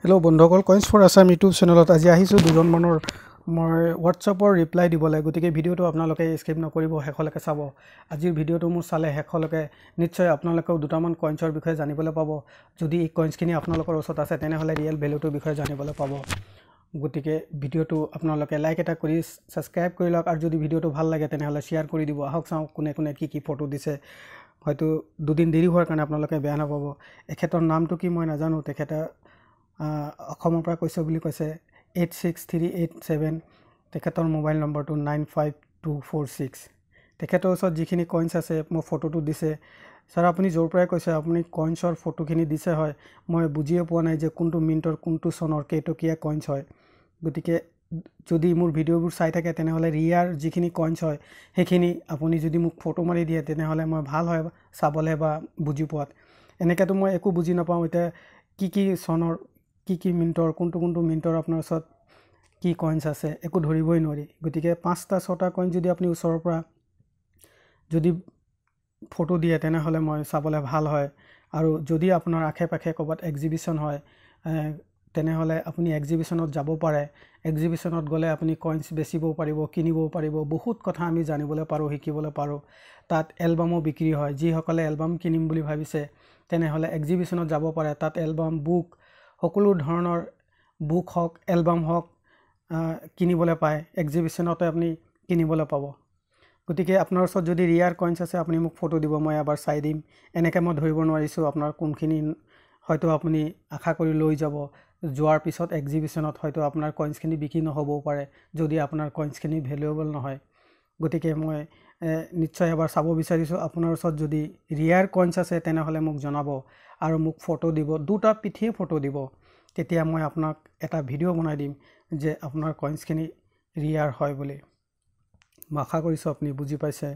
Hello' বন্ধুসকল, কইন্স for Assam YouTube চেনেলত আজি আহিছোঁ দুজনমানৰ মই হোৱাটছআপৰ ৰিপ্লাই দিবলৈ। গতিকে ভিডিঅ'টো আপোনালোকে স্কিপ নকৰিব, শেষলৈকে চাব। আজিৰ ভিডিঅ'টো মোৰ চালে শেষলৈকে নিশ্চয় আপোনালোকেও দুটামান কইন্সৰ বিষয়ে জানিবলৈ পাব। যদি এই কইন্সখিনি আপোনালোকৰ ওচৰত আছে তেনেহ'লে ৰিয়েল ভেলুটোৰ বিষয়ে জানিবলৈ পাব। গতিকে ভিডিঅ'টো আপোনালোকে লাইক এটা কৰি ছাবস্ক্ৰাইব কৰি লওক, আৰু যদি ভিডিঅ'টো ভাল লাগে তেনেহ'লে শ্বেয়াৰ কৰি দিব। আহক চাওঁ কোনে কোনে কি ফটো দিছে। হয়তো দুদিন দেৰি হোৱাৰ কাৰণে আপোনালোকে বেয়া নাপাব। এখেতৰ নামটো কি মই নাজানো। তেখেতে অসমৰ পৰা কৈছে বুলি কৈছে 86387। তেখেতৰ মোবাইল নম্বৰটো 95246। তেখেতৰ ওচৰত যিখিনি কইন্স আছে মোৰ ফটোটো দিছে। ছাৰ আপুনি য'ৰ পৰাই কৈছে আপুনি কইন্সৰ ফটোখিনি দিছে, হয় মই বুজিয়ে পোৱা নাই যে কোনটো মিনিটৰ কোনটো চনৰ কেইটকীয়া কইন্স হয়। গতিকে যদি মোৰ ভিডিঅ'বোৰ চাই থাকে তেনেহ'লে ৰিয়াৰ যিখিনি কইন্স হয় সেইখিনি আপুনি যদি মোক ফটো মাৰি দিয়ে তেনেহ'লে মই ভাল হয় চাবলৈ বা বুজি পোৱাত। এনেকৈতো মই একো বুজি নাপাওঁ এতিয়া কি চনৰ কি মিনিটৰ কোনটো মিনিটৰ আপোনাৰ ওচৰত কি কইন্স আছে একো ধৰিবই নোৱাৰি। গতিকে 5টা 6টা কইন্স যদি আপুনি ওচৰৰ পৰা যদি ফটো দিয়ে তেনেহ'লে মই চাবলৈ ভাল হয়। আৰু যদি আপোনাৰ আশে পাশে ক'ৰবাত এক্সিবিশ্যন হয় তেনেহ'লে আপুনি এক্সিবিশ্যনত যাব পাৰে। এক্সিবিশ্যনত গ'লে আপুনি কইন্স বেচিবও পাৰিব, কিনিবও পাৰিব। বহুত কথা আমি জানিবলৈ পাৰোঁ, শিকিবলৈ পাৰোঁ। তাত এলবামো বিক্ৰী হয়। যিসকলে এলবাম কিনিম বুলি ভাবিছে তেনেহ'লে এক্সিবিশ্যনত যাব পাৰে। তাত এলবাম, বুক, সকলো ধৰণৰ বুক হওক, এলবাম হওক কিনিবলৈ পায়। এক্সিবিশ্যনতে আপুনি কিনিবলৈ পাব। গতিকে আপোনাৰ ওচৰত যদি ৰিয়াৰ কইন্স আছে আপুনি মোক ফটো দিব, মই এবাৰ চাই দিম। এনেকৈ মই ধৰিব নোৱাৰিছোঁ আপোনাৰ কোনখিনি হয়তো আপুনি আশা কৰি লৈ যাব। যোৱাৰ পিছত এক্সিবিশ্যনত হয়তো আপোনাৰ কইন্সখিনি বিক্ৰী নহ'বও পাৰে যদি আপোনাৰ কইন্সখিনি ভেলুৱেবল নহয়। গতিকে মই নিশ্চয় এবাৰ চাব বিচাৰিছোঁ। আপোনাৰ ওচৰত যদি ৰিয়াৰ কইন্স আছে তেনেহ'লে মোক জনাব আৰু মোক ফটো দিব, দুটা পিঠিয়ে ফটো দিব। তেতিয়া মই আপোনাক এটা ভিডিঅ' বনাই দিম যে আপোনাৰ কইন্সখিনি ৰিয়াৰ হয় বুলি। মই আশা কৰিছোঁ আপুনি বুজি পাইছে।